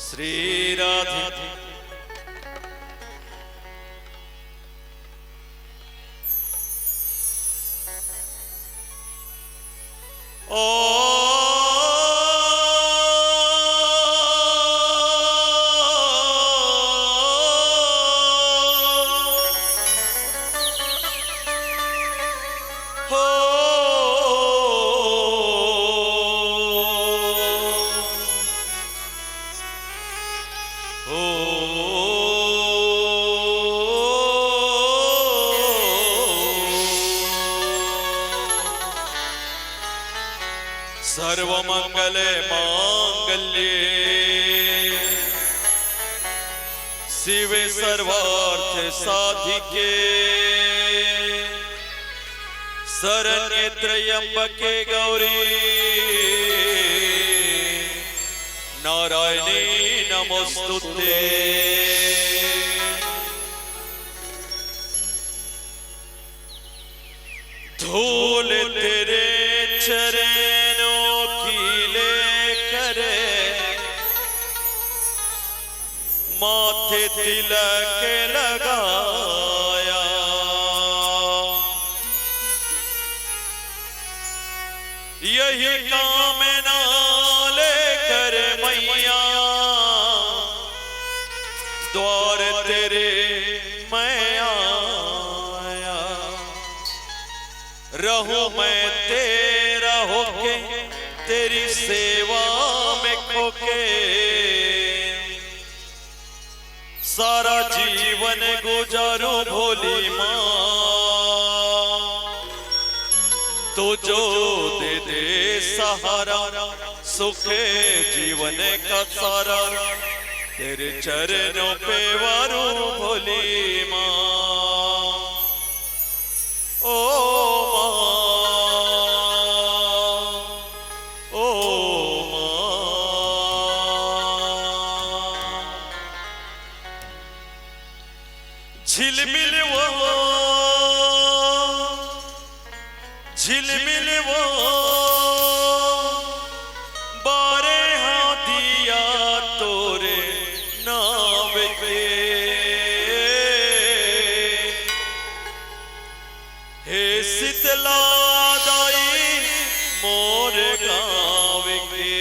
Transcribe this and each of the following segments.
श्री राधे ओ सर्वमंगले मांगल्ये शिवे सर्वार्थ साधिके शरण्ये त्र्यंबके गौरी नारायणी नमोस्तुते। धूल तेरे चरणों की लेकर माथे तिलक लगाया, यही कामना लेकर मैया द्वार तेरे मैं आया। रहूं मैं तेरा होके तेरी सेवा में खोके, सारा जीवन गुजारूं भोली माँ। तो जो दे दे सहारा सुखे जीवन का सारा, तेरे चरणों पे वारूं भोली माँ। ओ झिलमिल वो बारे हाथिया तोरे नाव के, हे शीतला दाई मोर गाँव के,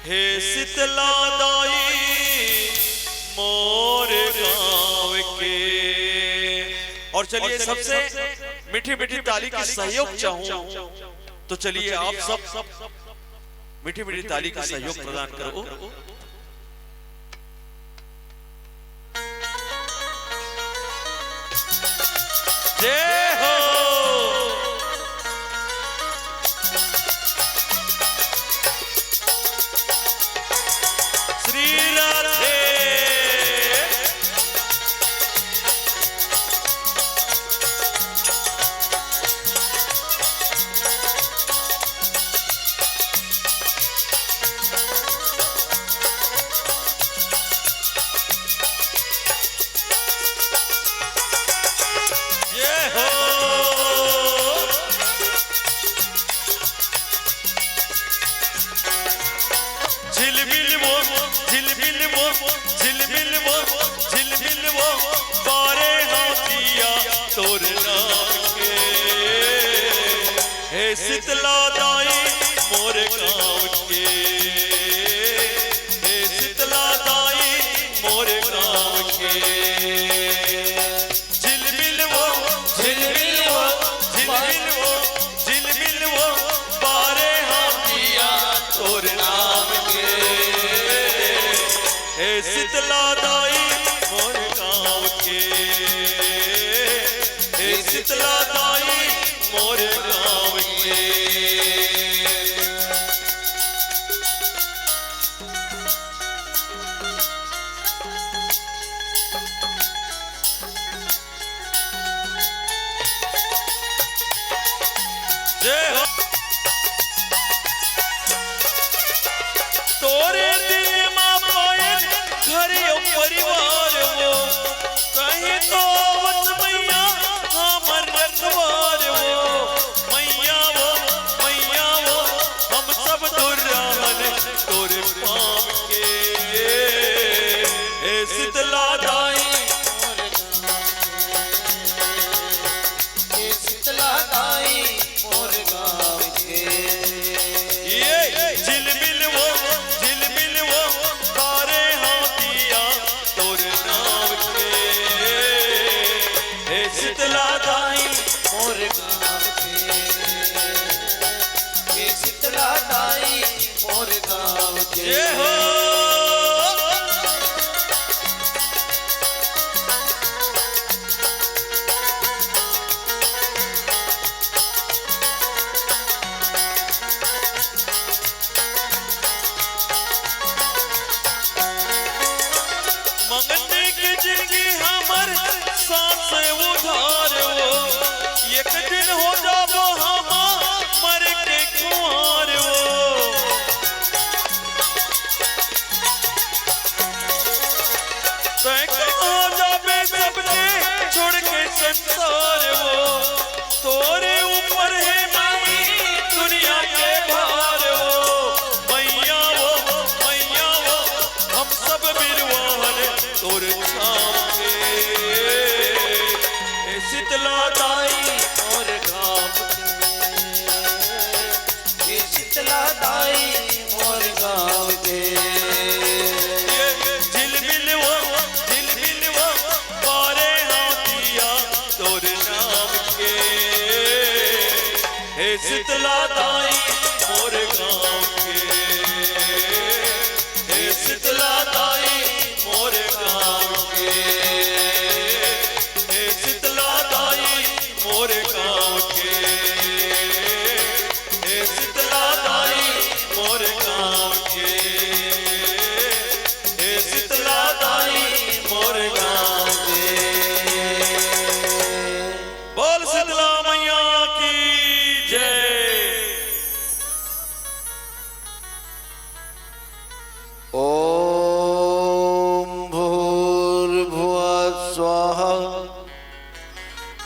हे शीतला दाई मोर गाँव के। और चलिए सबसे मीठी मीठी ताली की सहयोग चाहूं, तो चलिए आप सब मीठी मीठी ताली का सहयोग प्रदान करो। जय हो। श्री राधे हो। झिलमिल वो झिलमिल वो बारे हाथिया तोर नाम के हे शीतला दाई मोर गाँव के हे शीतला दाई मोर गाँव के झिलमिल वो झिलमिल वो झिलमिल वो झिलमिल वो बारे हाथिया तोर नाम के हे शीतला दाई मोर गाँव के हे शीतला दाई मोर गाँव के जय हो तोरे दिल मां पाए घर परिवार वो कहीं तो वत मैया हमर रखवार वो मैया वो हम सब दुर्राहन तोरे पाम के हे शीतला दाई हे शीतला दाई मोर गाँव के ये झिलमिल वो तारे हाथिया तोर नाम के हे शीतला दाई मोर गाँव के हे शीतला दाई मोर गाँव के जय हो मंगने के जिंदगी हमर साथ से उधार वो एक दिन हो जाबो हम मर के कुंवार वो तय हो जाबे सबके छोड़ के संसार वो तोरे ऊपर है माई दुनिया के भार वो मैया वो हम सब बिरवाहन तोर छाम के हे शीतला दाई मोर गाँव के हे शीतला दाई मोर गाँव के झिलमिल वो बारे हाथिया तोर नाम के हे शीतला दाई मोर गाँव के हे शीतला दाई मोर गाँव के हे शीतला दाई मोर गाँव के हे शीतला दाई मोर गाँव के हे शीतला दाई मोर गाँव के बोल शीतला मैया की जय ओम भूर्भुवः स्वाहा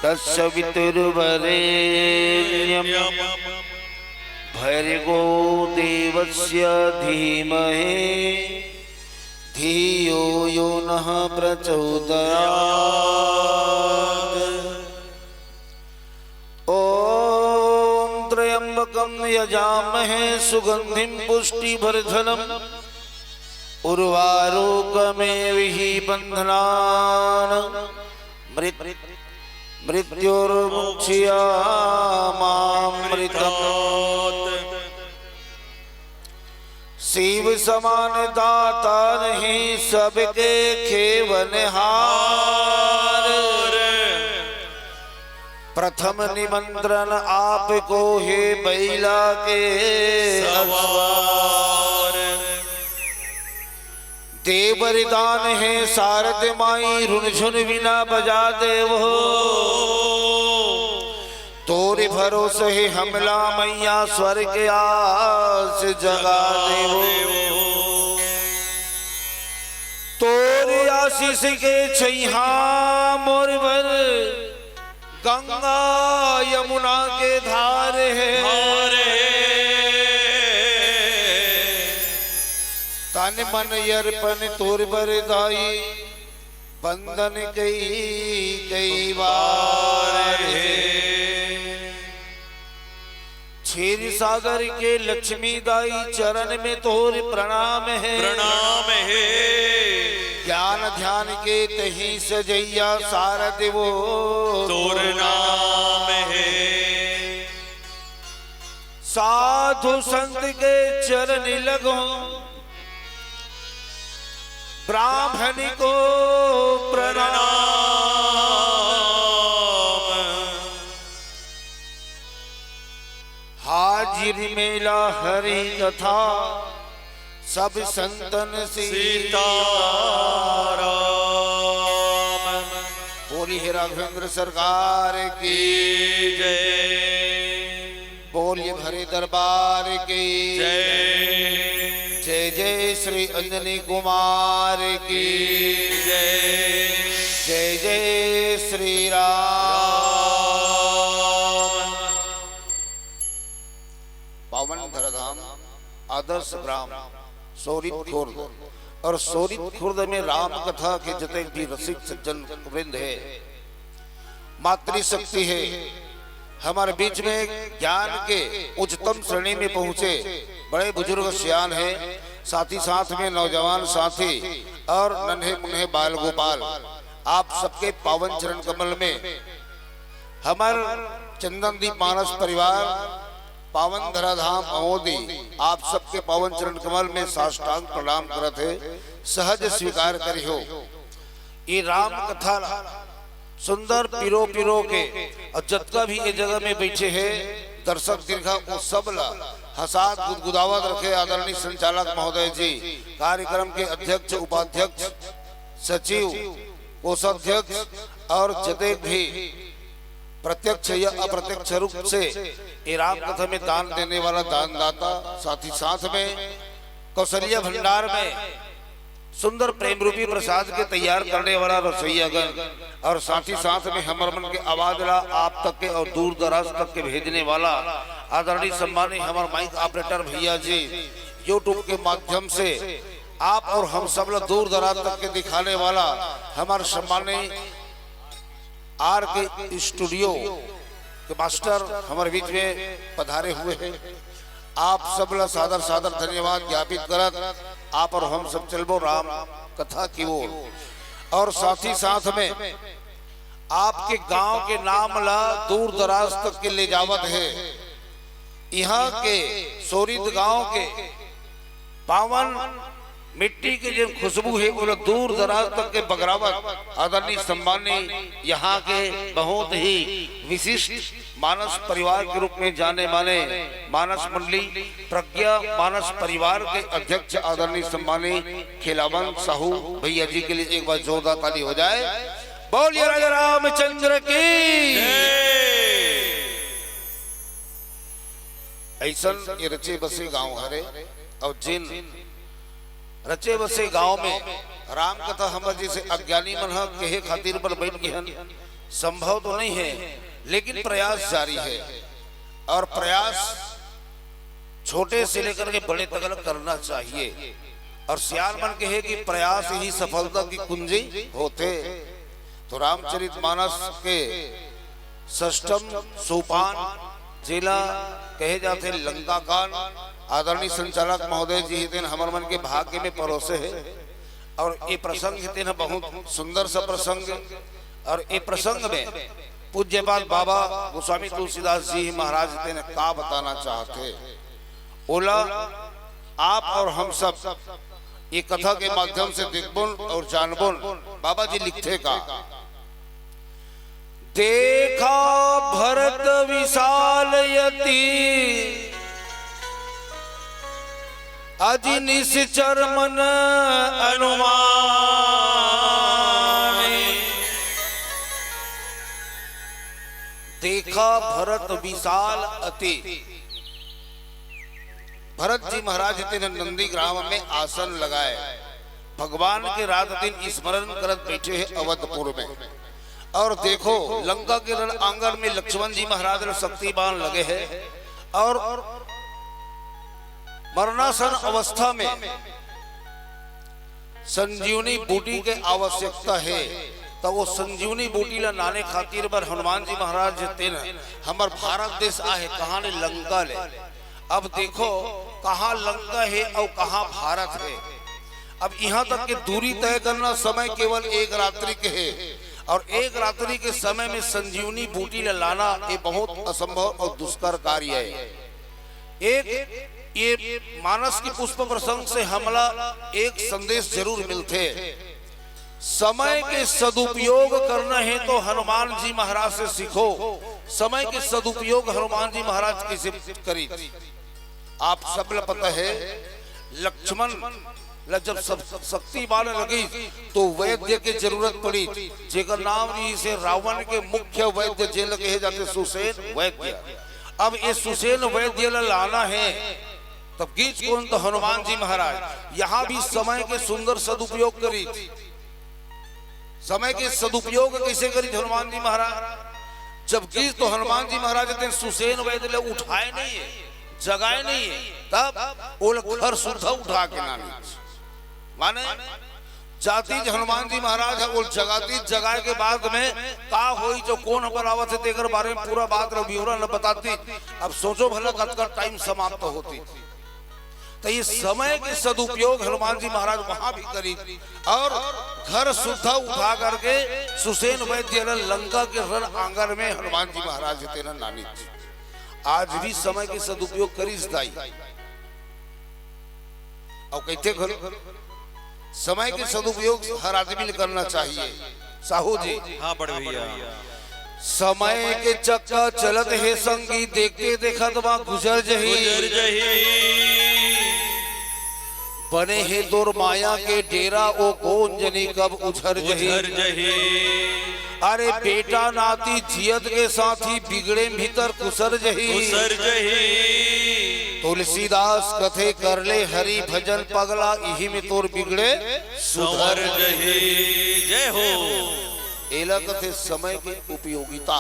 तत्सवितुर्वरेण्यं भर्गो देवस्य धीमहि धियो यो नः प्रचोदयात् ॐ त्र्यम्बकं यजामहे सुगन्धिं पुष्टिवर्धनम् उर्वारुकमेविहि बन्धनान् मृत्युर्मुक्ष्यामामृतम् शिव समान दाता नहीं सबके खेवनहार प्रथम निमंत्रण आपको हे बैला के सवार देवरदान है शारद माई रुनझुन बिना बजा देवो तोरे भरोसे है हमला मैया स्वर्ग आस जगा देवो तोरे आशीष के छैहा मोर भर गंगा यमुना के धार है तन मन मन अर्पण तोर बरदाई बंदन कई बार क्षीर सागर के लक्ष्मी दाई चरण में तोर प्रणाम है ज्ञान ध्यान के तही सजैया सारद वो तोर नाम है साधु संत के चरण लगो ब्राह्मण को प्रणाम हाजिर मेला हरि कथा सब संतन सीताराम बोली है राघवेंद्र सरकार की जय बोलिए भरे दरबार की जय जय जय श्री अंजनी कुमार की जय जय जय श्री राम। पावन धराधाम आदर्श ग्राम सोरित खुर्द और सोरित खुर्द में राम कथा के जितने भी रसिक सज्जन वृंद है मातृशक्ति है हमारे बीच में ज्ञान के उच्चतम श्रेणी में पहुंचे बड़े बुजुर्ग सियान हैं साथ ही साथ में नौजवान साथी और नन्हे मुन्हे बाल गोपाल आप सबके पावन चरण कमल में हमार चंदनदीप मानस परिवार पावन धराधाम महोदय आप सबके पावन चरण कमल में साष्टांग प्रणाम करत है सहज स्वीकार करियो ये राम कथा सुंदर पिरो पिरो के और जत्का भी ये जगह में बैठे हैं दर्शक दीर्घा को सब ला हसात गुदगुदावत रखे आदरणीय संचालक महोदय जी कार्यक्रम के अध्यक्ष उपाध्यक्ष सचिव कोषाध्यक्ष और जते भी प्रत्यक्ष या अप्रत्यक्ष रूप से ये राम कथा में दान देने वाला दानदाता साथ ही साथ में कौशल्या भंडार में सुंदर प्रेम रूपी प्रसाद के तैयार करने वाला रसोईयागण और साथ ही साथ में हमर मन के आवाज ला आप तक के और दूर दराज तक के भेजने वाला आदरणीय सम्मानित हमारे माइक ऑपरेटर भैया जी यूट्यूब के माध्यम से आप और हम सब लोग दूर दराज तक के दिखाने वाला हमारे सम्मानित आर के स्टूडियो के मास्टर हमारे बीच में पधारे हुए हैं आप सब लोग सादर सादर धन्यवाद ज्ञापित करत आप और हम सब चलबो राम कथा की ओर और साथ ही साथ में आपके गांव के नाम ला दूर दराज तक के ले जावत है यहाँ के सोरित गांव के पावन मिट्टी के जो खुशबू है वो दूर दराज तक के बगरावत आदरणीय सम्मानित यहाँ के बहुत ही विशिष्ट मानस परिवार के रूप में जाने माने मानस मंडली प्रज्ञा मानस परिवार के अध्यक्ष आदरणीय सम्मानित खिलावन साहू भैया जी के लिए एक बार जोरदार ताली हो जाए। बोलिए राजा रामचंद्र की ऐसा ये रचे बसे गांव हरे और जिन रचे बसे गांव में राम कथा हमर जैसे अज्ञानी मन कहे खातिर पर बैठ गए संभव तो नहीं है लेकिन प्रयास जारी है और प्रयास छोटे से लेकर के बड़े तक करना चाहिए और सियान मन कहे कि प्रयास ही सफलता की कुंजी होते। तो रामचरितमानस के षष्ठम सोपान जिला कहे जाते लंका कांड आदरणीय संचालक महोदय जी दिन हमारे मन के भाग्य में परोसे है और ये प्रसंग दिन बहुत सुंदर सा प्रसंग और ये प्रसंग में पूज्यपाल बाबा गोस्वामी तुलसीदास जी महाराज ने का बताना चाहते बोला आप और हम सब ये कथा के माध्यम से दिखबुन और जानबुन बाबा जी लिखते का देखा भरत विशाल यति अजि निश्चर मन अनुमान देखा भरत विशाल अति भरत जी महाराज तेने नंदी ग्राम में आसन लगाए भगवान के रात दिन स्मरण करत बैठे हैं अवधपुर में और देखो लंका के रण आंगन में लक्ष्मण जी महाराज शक्तिबान लगे हैं और मरणासन अवस्था में संजीवनी बूटी के आवश्यकता है, तो वो संजीवनी बूटी ला नाने खातिर बर हनुमान जी महाराज तेन हमार भारत देश आए कहाँ ने लंका ले। अब देखो कहाँ लंका है और कहाँ भारत है। अब यहाँ तक की दूरी तय करना समय केवल एक रात्रि के है, और एक रात्रि के समय में संजीवनी बूटी ला लाना ये बहुत असंभव और दुष्कर कार्य है। एक ये मानस की पुष्प प्रसंग से हमला एक संदेश जरूर मिलते, समय के सदुपयोग करना है तो हनुमान जी महाराज से सीखो। समय के सदुपयोग हनुमान जी महाराज कैसे करी। आप सब ल पता है लक्ष्मण जब शक्ति बाने लगी तो वैद्य की जरूरत पड़ी, जेकर नाम से रावण के मुख्य वैद्य जेल कहे जाते सुसेन वैद्य। अब ये सुसेन वैद्य लाना है, तब गीत कौन तो हनुमान जी महाराज यहाँ भी समय के सुंदर सदुपयोग करी। समय के सदुपयोग कैसे करी हनुमान जी महाराज। जब गीत तो हनुमान जी महाराज सुसेन वैद्य उठाए नहीं है, जगाए नहीं है, तब वो घर सुधा उठा के नानी माने जाति हनुमान जी महाराज है वो जगाती। जगाए के बाद में का होई जो कौन बनावत है तेकर बारे में पूरा बात विवरण बताती। अब सोचो भला कतका टाइम समाप्त होती। तो ये समय के सदुपयोग हनुमान जी महाराज वहां भी करी, और घर सुधा उठा करके सुसेन वैद्य लंका के रण आंगन में हनुमान जी महाराज तेना नानी। आज भी समय के सदुपयोग करी दाई और कहते घर समय के सदुपयोग हर आदमी ने करना चाहिए। साहू जी हाँ बड़े भैया, समय के चक्का चलत है संगी, देखते देखत बा गुजर जही। बने है तोर माया के डेरा ओ कौन जनी कब उछर जही। अरे बेटा नाती जियत के साथी बिगड़े भीतर कुसर जही। तुलसीदास कथे कर ले हरि भजन पगला, यही में तोर बिगड़े सुधर जही। जय हो। एला कथे समय के उपयोगिता।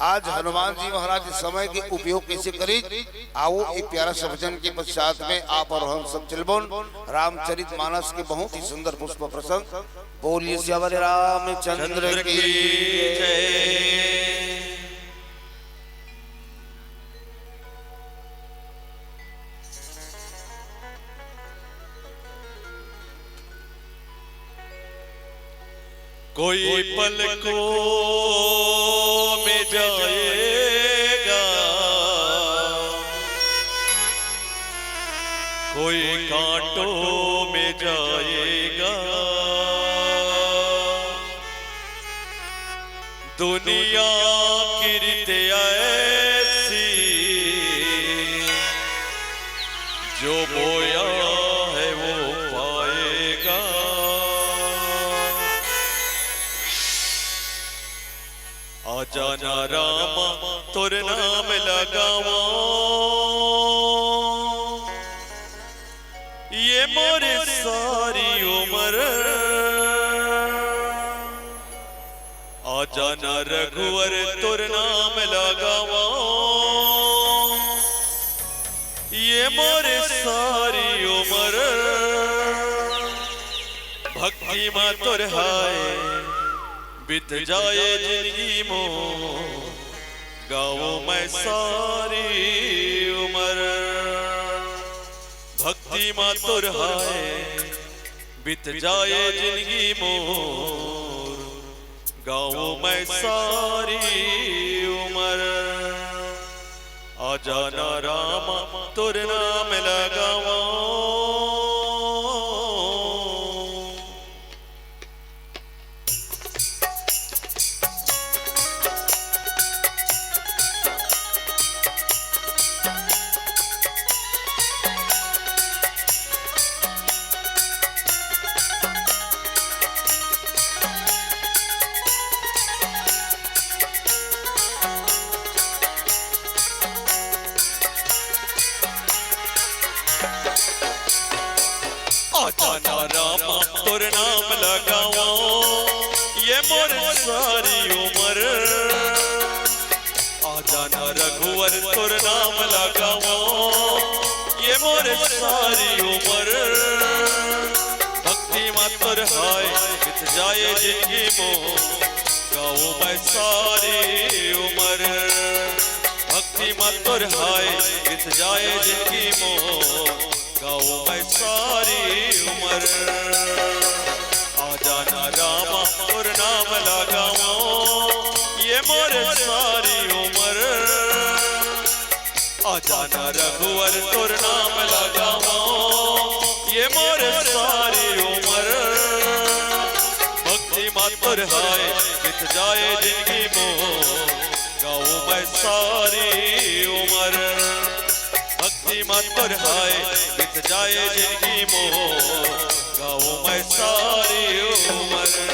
आज हनुमान जी महाराज समय के उपयोग कैसे करी, आओ एक प्यारा सा भजन के पश्चात में आप और हम सब चलबोन रामचरित मानस के बहुत ही सुंदर पुष्प प्रसंग। बोलिए श्यावर रामचंद्र की जय। कोई पलकों में जाएगा, कोई कांटों में जाएगा। दुनिया की रीत ऐसी, जो बोया है वो पाएगा। आजाना रामा तोर नाम लगावा, ये मोरे सारी उम्र। आजाना रघुवर तोर नाम लगावा, ये मोरे सारी उम्र। भक्ति मां तोर हाय बीत जाए जिंदगी मो, गाओ मैं सारी उम्र। भक्ति मां तुर हाय बीत जाए जिंदगी मोर, गाओ मैं सारी उम्र। आजाना रामा तुर नाम लगावा, आजाना रामा तोर नाम लगावा, ये मोर सारी उम्र। आजाना रघुवर तोर नाम लगावा, ये मोर सारी उम्र। भक्ति भक्ति मात्र हाय बीत जाए जिंदगी मोह गाऊं मैं सारी उम्र भक्ति मात्र हाय बीत जाए जिंदगी मोह गाऊं मैं सारी उम्र आ जाना रामा और नाम लगाओ ये मोरे सारी उम्र आ जाना रघुवर तोर नाम लगाओ ये मोरे सारी उम्र भक्ति मात्र हाय बीत जाए जिंदगी मोह गाऊं मैं सारी उम्र भक्ति मात्र हाय बीत जाए जिंदगी मोह गाऊं मैं सारी उम्र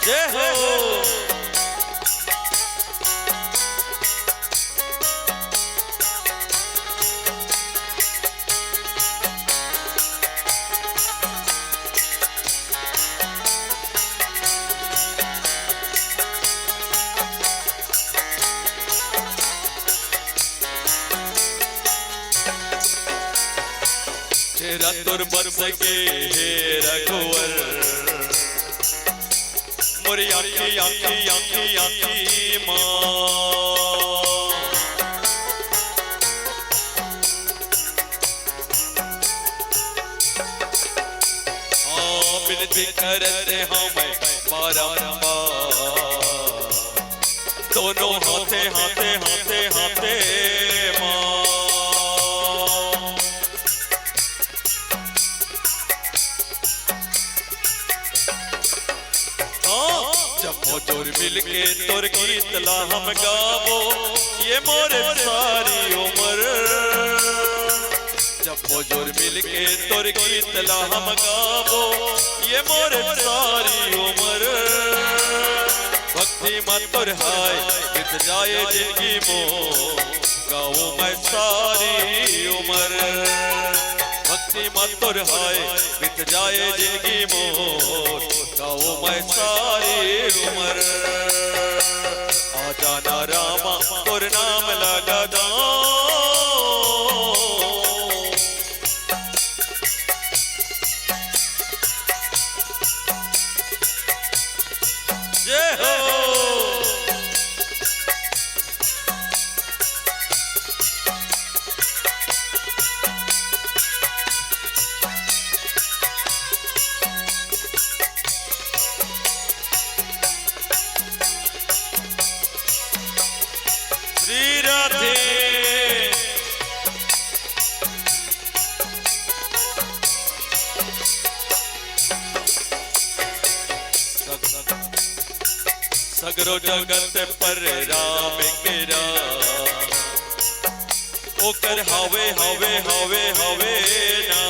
जय हो तेरा तुर बरस के हे रघुवर मोरी आँखी आँखी आँखी आँखी माँ बिनती करते हमें बारंबार दोनों हाथे हाथे हाथे हाथे माँ जोर मिल के तोर गीत ला हम गावो ये मोरे सारी उम्र जब वो जोर मिल के तोर गीत ला हम गावो ये मोरे सारी उम्र भक्ति मात्र हाय बीत जाए जिंदगी मोह गाऊं मैं सारी उम्र भक्ति मात्र हाय बीत जाए जिंदगी मोह गाऊं मैं सारी उम्र आ जाना रामा और नाम लगा दो जय हो श्री राधे सगरो जगत पर राम केरा ओकर हवे हवे हवे हवे ना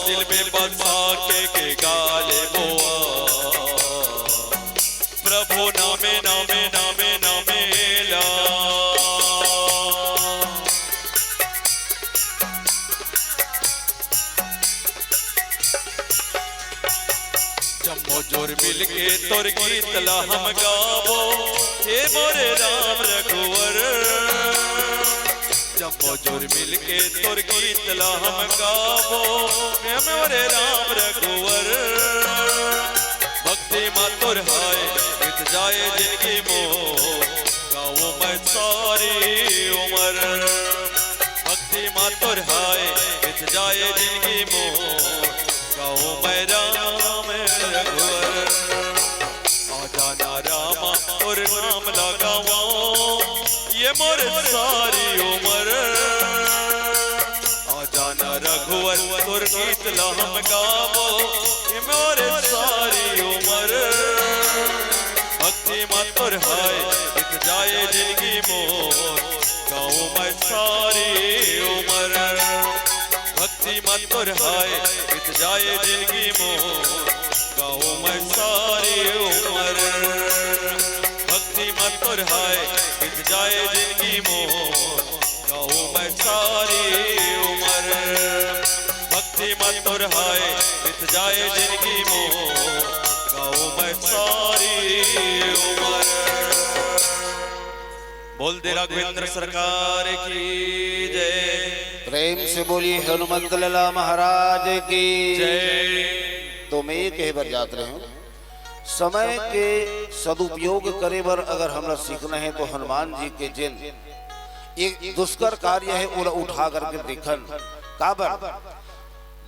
दिल में बसा के गाले बोआ प्रभु नामे नामे नामे नामे ला जम्मो जोर मिल के तोर गीत ला हम गावो हे मोरे राम रघुवर जम्मो जोर मिल के तोर गीत ला हम गावो हे मोरे राम रघुवर भक्ति मातुर हाय बीत जाए जिंदगी मोह गाऊं मैं सारी उम्र भक्ति मातुर हाय बीत जाए जिंदगी मोह गाऊं मैं राम रघुवर आ जाना रामा और नाम लगाओ ये मोर सारी उम्र आ जाना रघुवर और गीत ला हम गावो ये मोर सारी उम्र भक्ति मातुर हाय बीत जाए जिंदगी मोह गाऊं मैं सारी उम्र भक्ति मातुर हाय बीत जाए जिंदगी मोह गाऊं मैं सारी उम्र भक्ति मातुर हाय बीत जाए जिंदगी मोह गाऊं मैं सारी उम्र भक्ति मातुर हाय मिट जाए जिनकी मोह गाओ मैं सारी उम्र। बोल दे राघवेंद्र सरकार की जय। प्रेम से बोलिए हनुमंत लला महाराज की जय। तो मैं ये कहे बर जात रहे हूँ, समय के सदुपयोग करे बर अगर हमरा सीखना है तो हनुमान जी के जिन एक दुष्कर कार्य है उला उठा करके देखन काबर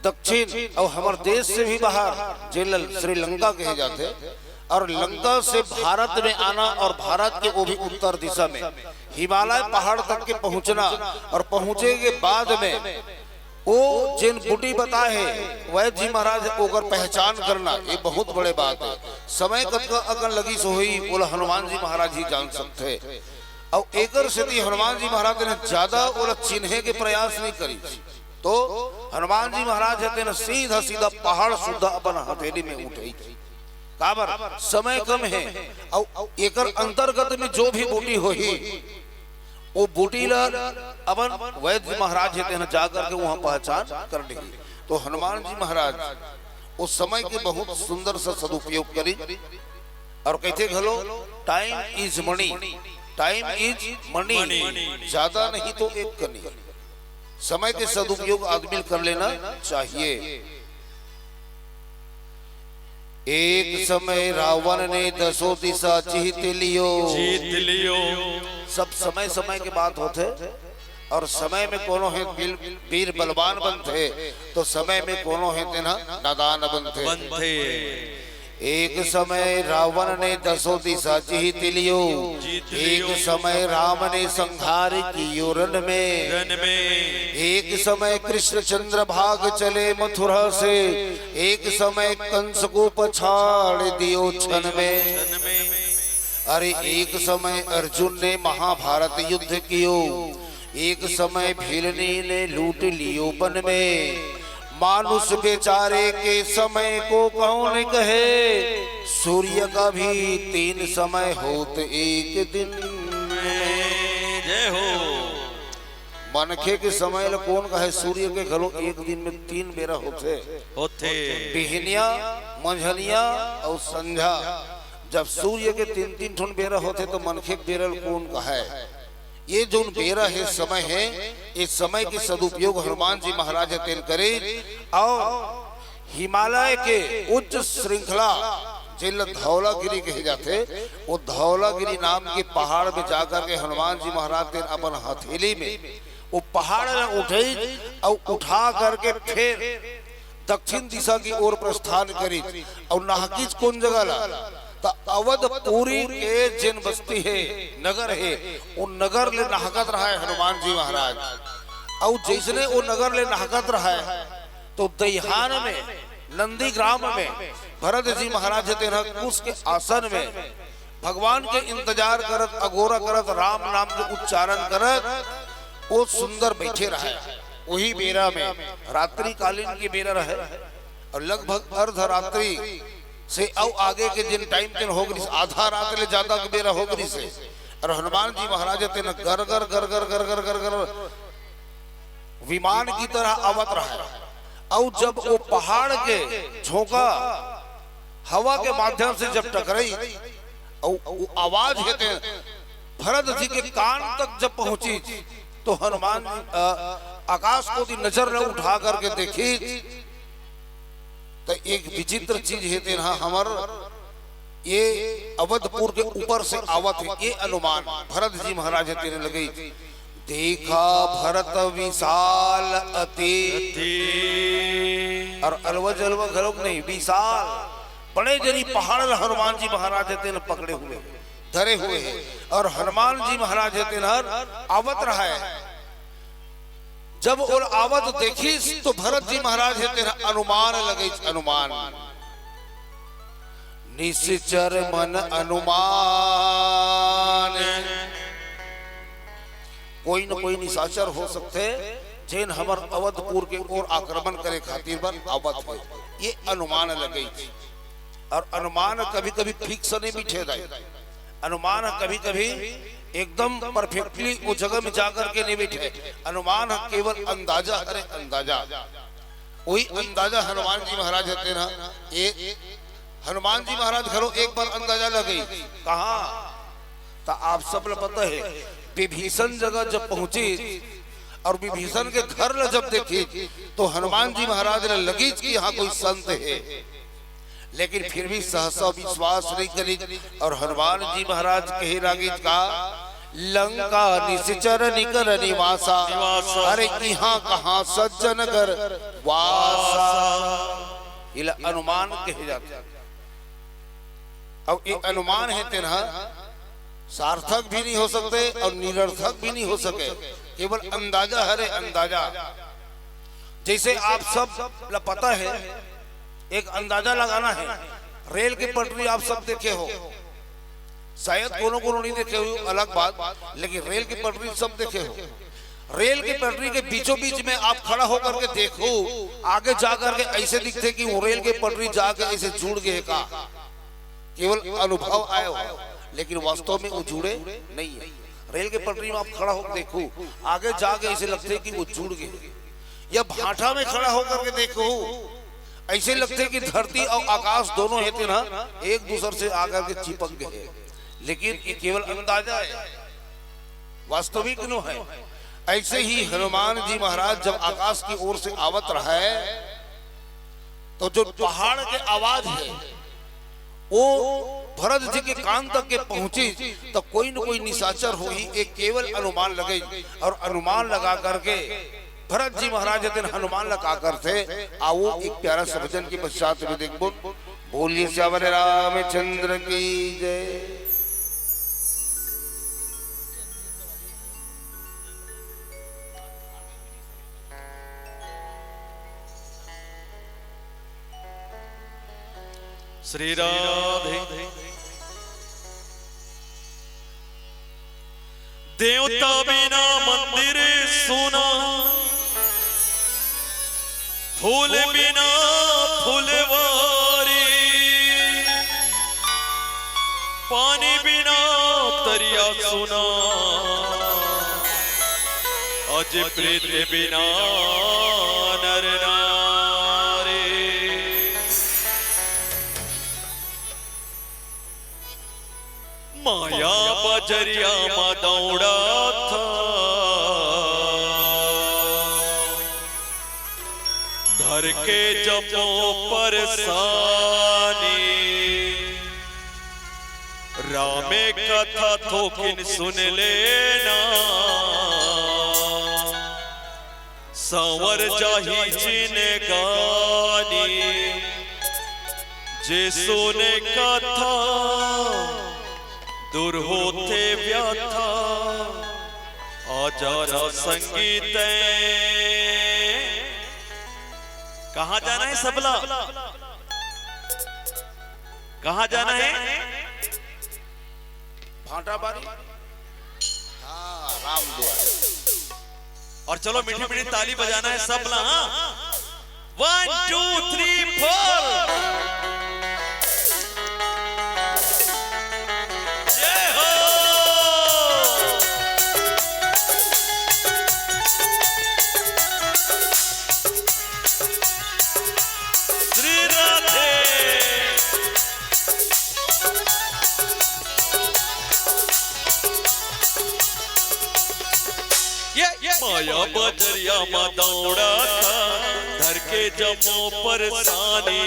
दक्षिण और हमारे देश से भी बाहर जेल श्रीलंका कहे जाते और लंका से भारत में आना और भारत के वो भी उत्तर दिशा में हिमालय पहाड़ तक के पहुंचना और पहुंचे के बाद में वो जिन बूटी बताए है वैद्य जी महाराज ओकर पहचान करना ये बहुत बड़े बात है। समय कतका अगन लगी सो हुई बोला हनुमान जी महाराज ही जान सकते और एकर से हनुमान जी महाराज ने ज्यादा बोला चिन्हे के प्रयास नहीं करी तो हनुमान जी महाराज है सीधा सीधा पहाड़ सुधा अपन हथेली में उठाई काबर समय कम है और एकर अंतर्गत में जो भी बूटी होई वो बूटी ला अपन वैद्य महाराज है जाकर के वहां पहचान कर लेगी। तो हनुमान जी महाराज उस समय के बहुत सुंदर सा सदुपयोग करी और कहते घलो time is money, time is money, ज्यादा नहीं तो एक कनी। समय के सदुपयोग आदमी कर लेना चाहिए। एक समय रावण ने 10 दिशा जीत लियो। सब समय समय के बात होते और समय में कोनो है वीर बलवान बनते तो समय में कोनो है तेना नादान बनते। एक समय रावण ने 10 दिशा जीत लियो। एक समय राम ने संहार कियो रण में। एक समय कृष्णचंद्र भाग चले मथुरा से। एक समय कंस को पछाड़ दियो क्षण में। अरे एक समय अर्जुन ने महाभारत युद्ध कियो। एक समय भीलनी ने लूट लियो वन में। मानुष बेचारे के समय को कौन कहे। सूर्य का भी 3 समय होत एक दिन में। जय हो। मनखे के समय ल कौन कहे सूर्य के घरों एक दिन में 3 बेरा होते बिहनिया मंझनिया और संध्या। जब सूर्य के 3-3 ठुन बेरा होते तो मनखे बेरल कौन कहे। ये जो बेरा है समय है इस समय के सदुपयोग हनुमान जी महाराज तेन करे और हिमालय के उच्च श्रृंखला जिल धौलागिरी कहे जाते वो धौलागिरी नाम के पहाड़ में जाकर के हनुमान जी महाराज तेन अपन हथेली में वो पहाड़ उठे और उठा करके फिर दक्षिण दिशा की ओर प्रस्थान करी और नाहकीज कौन जगह ला तो अवधपुरी के जिन बस्ती है नगर है वो नगर ले नहकत रहा है हनुमान जी महाराज। और जैसने वो नगर ले नहकत रहा है तो दैहान में नंदी ग्राम में भरत जी महाराज तेरह कुश के आसन में भगवान के इंतजार करत अगोरा करत राम नाम के उच्चारण करत वो सुंदर बैठे रहे। वही बेरा में रात्रि कालीन की बेरा रहे और लगभग अर्धरात्रि से और आगे के जिन टाइम तेन हो गई आधा रात ले ज्यादा के बेरा हो गई से और हनुमान जी महाराज तेन गर गर गर गर गर गर गर गर विमान की तरह आवत रहा है। और जब वो पहाड़ के झोंका हवा के माध्यम से जब टकराई और वो आवाज है भरत जी के कान तक जब पहुंची तो हनुमान आकाश को दी नजर न उठा करके देखी तो एक विचित्र चीज है तेरा हमर ये अवधपुर के ऊपर से आवत है। ये अनुमान भरत जी महाराज तेरे लगे देखा भरत विशाल अति और अलवज अलवज घरों नहीं विशाल बड़े जरी पहाड़ हनुमान जी महाराज तेने पकड़े हुए धरे हुए हैं और हनुमान जी महाराज तेना आवत रहा है। जब और आवत देखी तो भरत जी महाराज है तेरा अनुमान लगे अनुमान निश्चर मन अनुमान कोई न कोई निशाचर हो सकते जैन हमर अवधपुर के ओर आक्रमण करे खातिर बन आवत है। ये अनुमान लगे और अनुमान कभी कभी फिक्स नहीं बिठे जाए। अनुमान कभी कभी एकदम परफेक्टली वो जगह में जाकर के नहीं बैठे। अनुमान केवल अंदाजा करे अंदाजा वही अंदाजा हनुमान जी महाराज होते ना। ये हनुमान जी महाराज घरों एक बार अंदाजा लगी कहा तो आप सब पता है विभीषण जगह जब पहुंची और विभीषण के घर ल जब देखी तो हनुमान जी महाराज ने लगी कि यहाँ कोई संत है, लेकिन फिर भी सहसा विश्वास नहीं करी और हनुमान जी महाराज कहे लागी का लंका निश्चर निकर निवासा, अरे यहाँ कहाँ सज्जन कर वासा, ये अनुमान कहे जाते। अब ये अनुमान है तेरा सार्थक भी नहीं हो सकते और निरर्थक भी नहीं हो सके, केवल अंदाजा है रे अंदाजा। जैसे आप सब पता है एक अंदाजा लगाना है, रेल की पटरी आप सब देखे हो, शायद कोनो को नहीं देखे हो अलग बात, लेकिन रेल की पटरी सब देखे हो। रेल की पटरी के बीचों बीच में आप खड़ा होकर के देखो, आगे जाकर के ऐसे दिखते कि वो रेल की पटरी जाके ऐसे जुड़ गए का, केवल अनुभव आया हो, लेकिन वास्तव में वो जुड़े नहीं है। रेल की पटरी में आप खड़ा होकर देखो, आगे जाके ऐसे लगते कि वो जुड़ गए। या भाटा में खड़ा होकर के देखो, ऐसे लगते कि धरती और आकाश दोनों है ना एक दूसरे से आकर के चिपक गए, लेकिन ये केवल अंदाजा है, वास्तविक नहीं है। ऐसे ही हनुमान जी महाराज जब आकाश की ओर से आवत रहा है तो जो पहाड़ के आवाज है वो भरत जी के कान तक के पहुंची, तो कोई न कोई निशाचर हो ही एक केवल अनुमान लगे, और अनुमान लगा करके भरत जी महाराज हनुमान लगा करते आओ एक प्यारा सा भजन के पश्चात में देखो। बोलिए श्यावर रामचंद्र की जय। श्री राधे देवता बिना मंदिर सुना, फूल बिना फुलवारी, पानी बिना तरिया सुना, अज प्रीत बिना नर नारी। माया बजरिया मा दौड़ा था, धर के जपो परसानी, रामे कथा थोकिन सुन लेना, संवर जाही जिन गानी, जे सुने कथा दूर होते व्यथा, आ जाना संगीत। कहाँ जाना है सबला, कहाँ जाना है? भाटा बारी, हाँ राम द्वार। और चलो मीठी मीठी ताली बजाना है सबला। 1 2 3 4 माया बजरिया मा दौड़ा था, धर के जमो परसानी,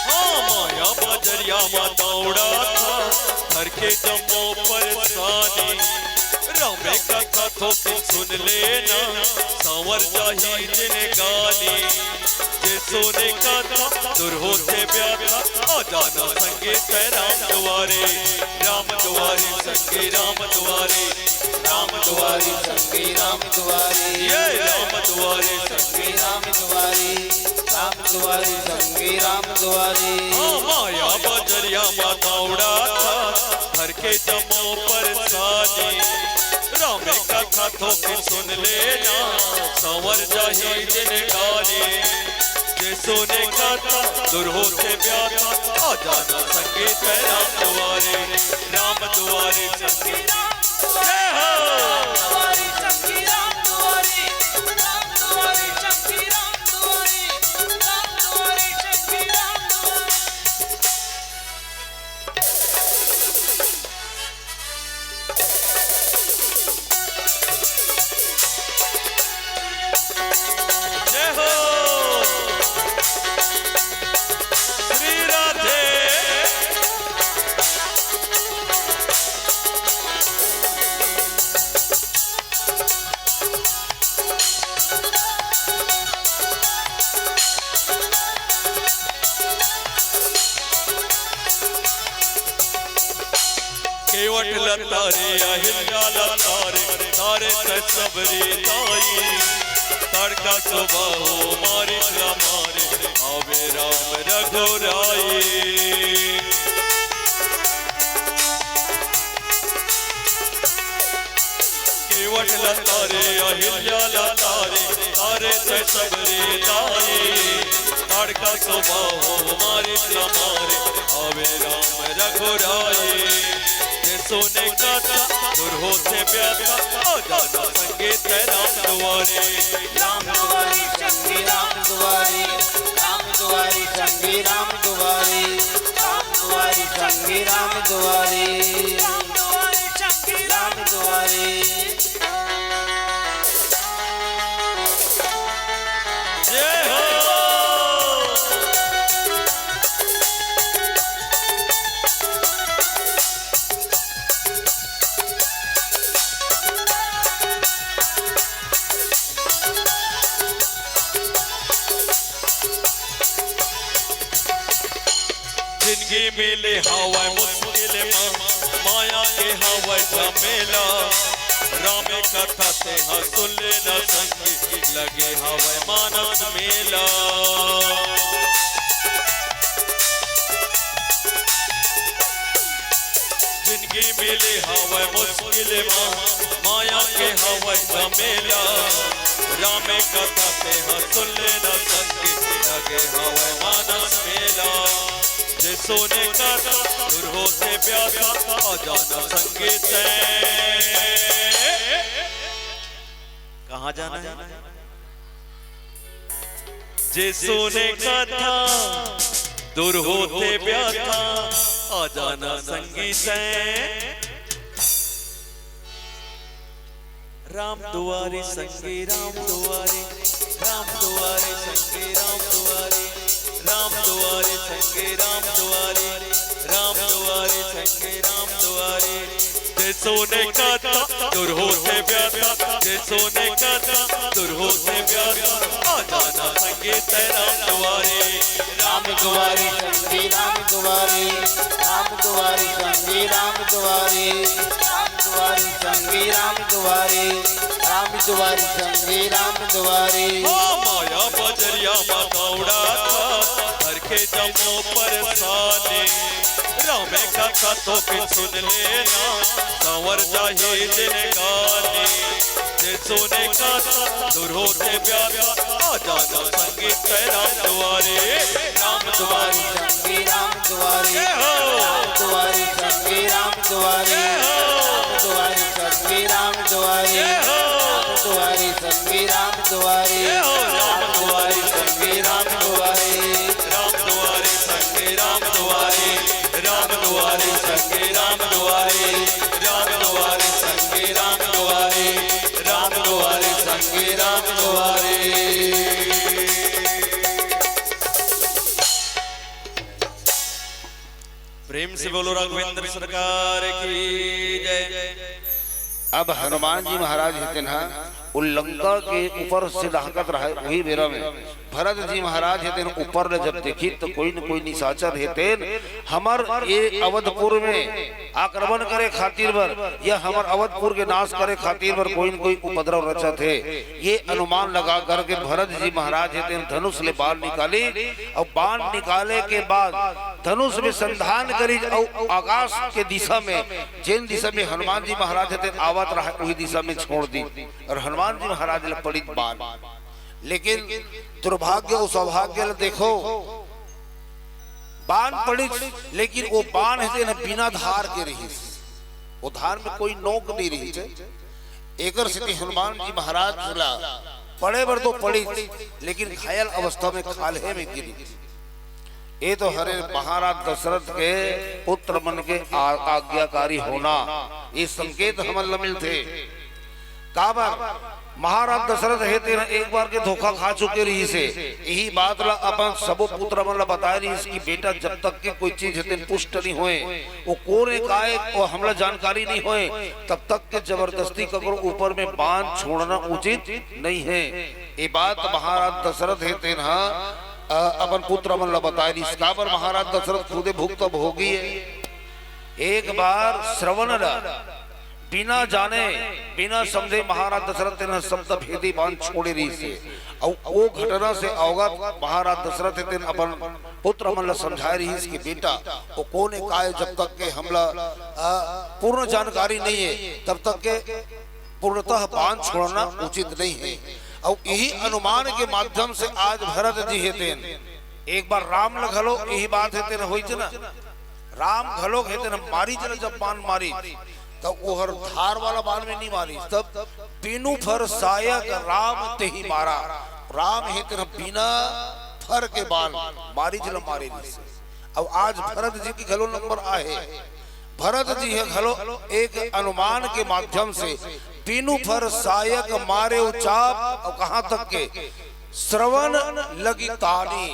हाँ माया बजरिया मा दौड़ा था, धर के जमो परसानी, रामे कथा थोकिन सुन लेना, संवर जाही जिन गानी, जे सुने कथा दूर होते व्याथा, आ जाना संगीत राम द्वारे, राम द्वारे संगे राम द्वारे, राम द्वारे संगे राम द्वारे, ये राम द्वारे संगे राम द्वारे, राम द्वारे संगे राम द्वारे। माया बजरिया मा दौड़ा था, धर के जमो परसानी, रामे कथा थोकिन सुन लेना, संवर जाही जिन गानी, जे सुने कथा दूर होते व्याथा, आ जाना संगीत राम द्वारे, राम द्वारे संगे केवट तारे अहिल्या तारे तारे सबरी ताई तड़का सुबह मारे मारे आवे राम रघुराई केवट तारे अहिल्या तारे तारे सबरी ताई तड़का सुबह मारे मारे आवे राम रघुराई सोने का दूर होते प्यासा आ जाना संगीत राम दुआरे संगी राम दुआरे राम दुआरे संगी राम दुआरे राम दुआरे संगी राम दुआरे राम दुआरे जय हो जिंदगी मिले हवा मुश्किल माया के हवा झमेला राम कथा से सुन न संगी लगे हवा मानस मेला जिंदगी मिले हवा मुश्किल माया के हवा झमेला राम कथा से सुन न संगी लगे हवा मानस मेला सोने का दूर होते प्यासा आ जाना संगीत कहाँ जाना है जे सोने का था दूर होते प्यासा आ जाना संगीत राम दुआरे संगी राम दुआरे राम दुआरे संगी राम दुआरे राम दुआरे संगे राम दुआरे राम दुआरे संगे राम दुआरे जे सोने का था दूर होते प्यासा जे सोने का था दूर होते प्यासा आ जाना संगीत राम दुआरे राम दुआरे संगी राम दुआरे राम दुआरे संगी राम दुआरे राम दुआरे संगी राम दुआरे राम दुआरे संगी राम दुआरे माया बजरिया माता उड़ा के जमो परसाने राम का तो के सुन लेना संवर जाहे दिन गाने जे सोने का दूर होते प्यासा आ जाना संगीत राम दुआरे राम दुआरे संगी राम दुआरे राम दुआरे संगी राम दुआरे राम दुआरे संगी राम दुआरे राम दुआरे संगी राम दुआरे राम दुआरे संगी राम दुआरे राम दुआरे राम दुआरे संगे राम दुआरे राम दुआरे संगे राम दुआरे राम दुआरे संगे राम दुआरे प्रेम से बोलो राघवेंद्र सरकार की जय। अब हनुमान जी महाराज हेते ना लंका के ऊपर से दहकत रहे वही बेरा में भरत जी महाराज हेते ऊपर ने जब देखी तो कोई न कोई निशाचर हेते हमर ये अवधपुर में आक्रमण करे खातिर बर या हमर अवधपुर के नाश करे खातिर बर कोई न कोई उपद्रव रचा थे। ये अनुमान लगा करके भरत जी महाराज हेते धनुष ले बाण निकाली और बाण निकाले के बाद धनुष में संधान करी और आकाश के दिशा में जिन दिशा में हनुमान जी महाराज हेते आवत रहा वही दिशा में छोड़ दी और हनुमान जी महाराज ने पड़ी बाण। लेकिन दुर्भाग्य और सौभाग्य देखो बाण पड़ी लेकिन वो बाण है ना बिना धार के रही उधार में कोई नोक नहीं रही है। एकर स्थिति हनुमान जी महाराज ला पड़े बर तो पड़ी, लेकिन घायल अवस्था में खाले में गिरी। ये तो हरे महाराज दशरथ के पुत्र मन के आज्ञाकारी होना, ये संकेत हमल मिलते। काबर महाराज दशरथ है तेरा एक बार के धोखा खा चुके रही से, यही बात ला अपन सबो पुत्र मन ला बताए रही इसकी बेटा जब तक के कोई चीज है पुष्ट नहीं होए, वो कौन एक आए वो हमला जानकारी नहीं होए, तब तक के जबरदस्ती ककरो ऊपर में बांध छोड़ना उचित नहीं है। ये बात महाराज दशरथ है तेरा अपन पुत्र मन ला बताए रही। काबर महाराज दशरथ खुदे भुक्त भोगी है। एक बार श्रवण ला बिना जाने बिना समझे महाराज दशरथ ने शब्द भेदी बांध छोड़े रही से, और वो घटना से अवगत महाराज दशरथ ने अपन पुत्र मन ला समझाए रही इसकी बेटा वो कौन एक आए, जब तक के हमला पूर्ण जानकारी नहीं है तब तक के पूर्णतः बांध छोड़ना उचित नहीं है। और यही अनुमान के माध्यम से आज भरत जी है तेन एक बार राम लघलो यही बात है तेन हुई ना, राम घलो है तेन मारी चल जब बाण मारी तब वो हर धार वाला बाण में नहीं मारी, तब बिनु फर सायक राम ते ही मारा। राम है तेरा बिना फर के बाण मारी चल मारे। अब आज भरत जी की घलो नंबर आए, भरत जी है घलो एक अनुमान के माध्यम से बिनु फर सायक मारे उचाप, और कहां तक के श्रवण लगी तानी,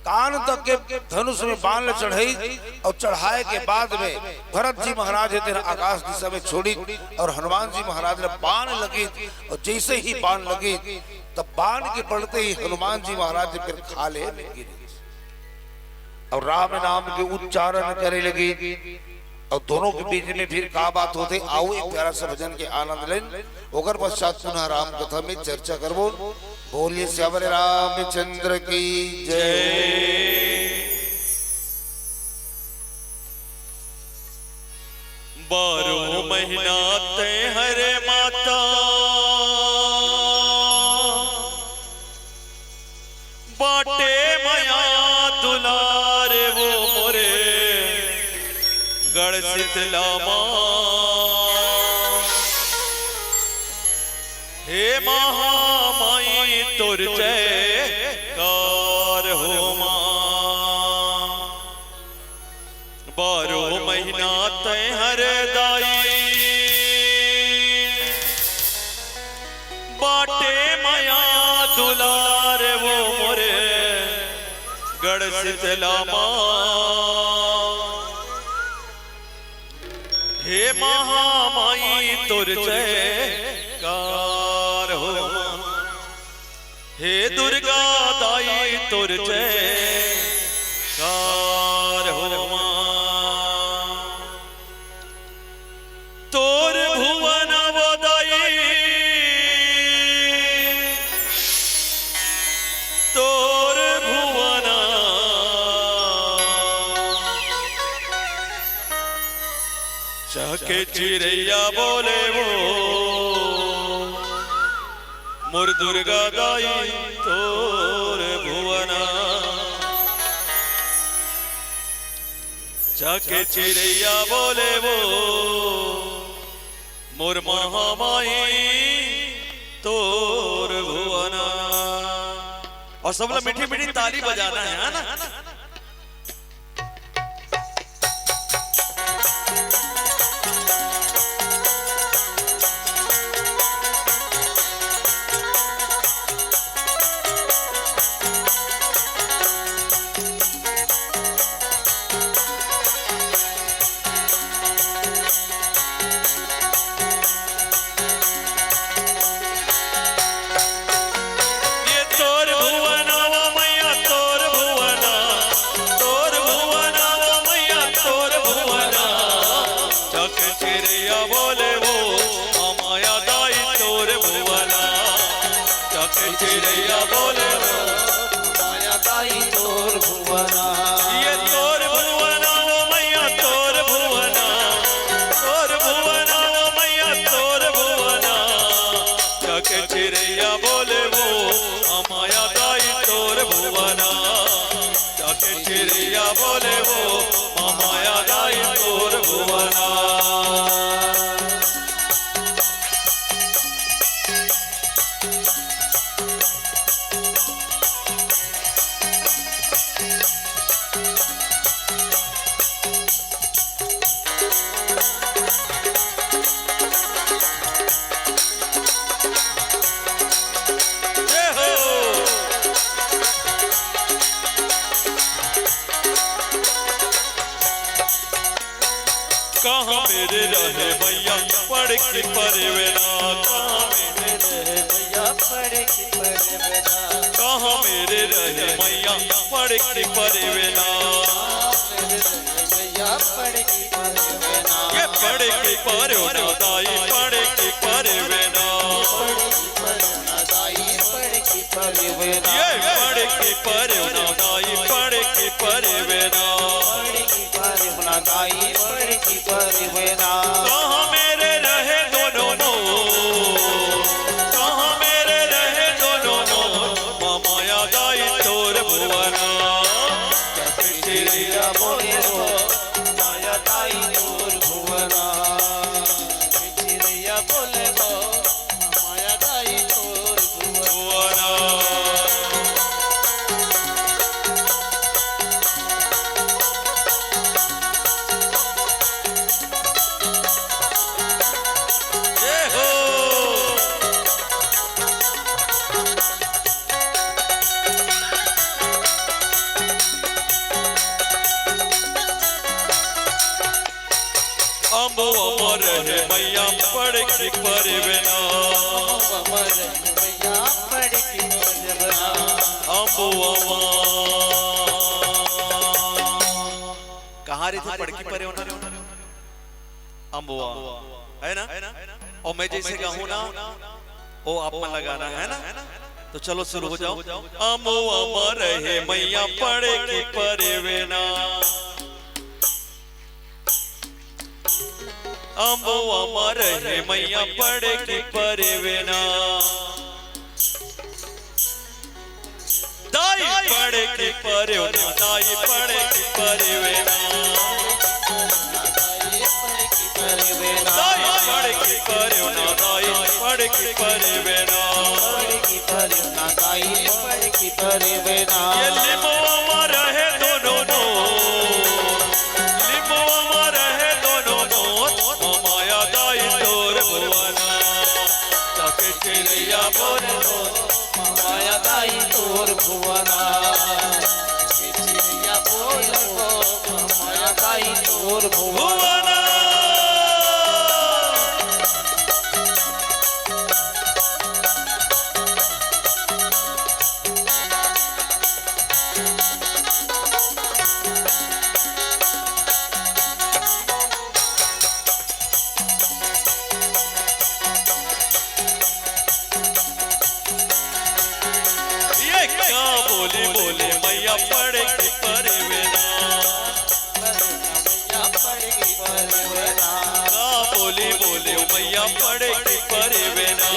कान तक के धनुष में बाण चढ़ाई, और चढ़ाए के बाद में भरत जी महाराज तेरा आकाश दिशा में छोड़ी, और हनुमान जी महाराज ने बाण लगी, और जैसे ही बाण लगी तब बाण के पड़ते ही हनुमान जी महाराज फिर खाले में गिरे और राम नाम के उच्चारण करे लगी। और दोनों के बीच में फिर क्या बात होते, आओ एक प्यारा सा भजन के आनंद लें, ओकर पश्चात पुनः राम कथा में चर्चा करबो। बोलिए श्यावर रामचंद्र की जय। 12 महीना ते हरे माता बाटे माया दुलार वो मोरे गढ़ शीतला हे महामाई तुर जयकार हो मां। 12 महीना ते हर दाई बाटे माया दुलार वो मोरे गढ़ शीतला हे महामाई तुर जयकार हो, हे दुर्गा दाई तुर जयकार हो मां। तोर भुवन बदाई तोर भुवन चाके चिड़ैया बोले वो मोर दुर्गा दाई तोर भुवना। चाके चिड़ैया बोले वो मोर महामाई तोर भुवना। और सब लोग मीठी मीठी ताली बजाना है ना। चिड़ैया बोले वो माया दाई तोर भुवना। ये तोर भुवना वो मैया तोर भुवना, तोर भुवना वो मैया तोर भुवना। जाके चिड़ैया बोले वो माया दाई तोर भुवना। जाके चिड़ैया बोले वो माया दाई तोर भुवना। कहाँ मेरे रहे मैया पढ़ की परवेना, कहाँ मेरे रहे मैया पढ़ की परवेना, कहाँ मेरे रहे मैया पढ़ की परवेना, ये पढ़ की परवेना दाई पढ़ की परवेना, ये पढ़ की परवेना दाई पढ़ की परवेना, कहाँ मेरे रहे दोनों, कहाँ मेरे रहे दोनों, माया दाई तोर भुवना, चिड़िया बोले हो माया दाई तोर भुवना, चिड़िया बोले हो माया दाई तोर भुवना। अम्बो अमर है मैया पढ़ की परवेना, अम्बो अमर कहाँ रे थे पढ़ की परवेना, अम्बो है ना, और मैं जैसे गाऊं ना वो आप में लगाना है ना, तो चलो शुरू हो जाओ। अम्बो अमर है मैया पढ़ की परवेना, अम्बो अमर है मैया पढ़ की परवेना, दाई पढ़ की परवेना, दाई पढ़ की परवेना, दाई पढ़ की परवेना, दाई पढ़ की परवेना, ये लिमो अमर है दोनों, लिमो अमर है दोनों, माया दाई तोर भुवना, ताके चिड़िया बोले हो माया दाई तोर भुवना, चिड़िया बोले हो माया दाई तोर भुवना। बोले बोले मैया पढ़ की परवेना, बोले बोले मैया पढ़ की परवेना,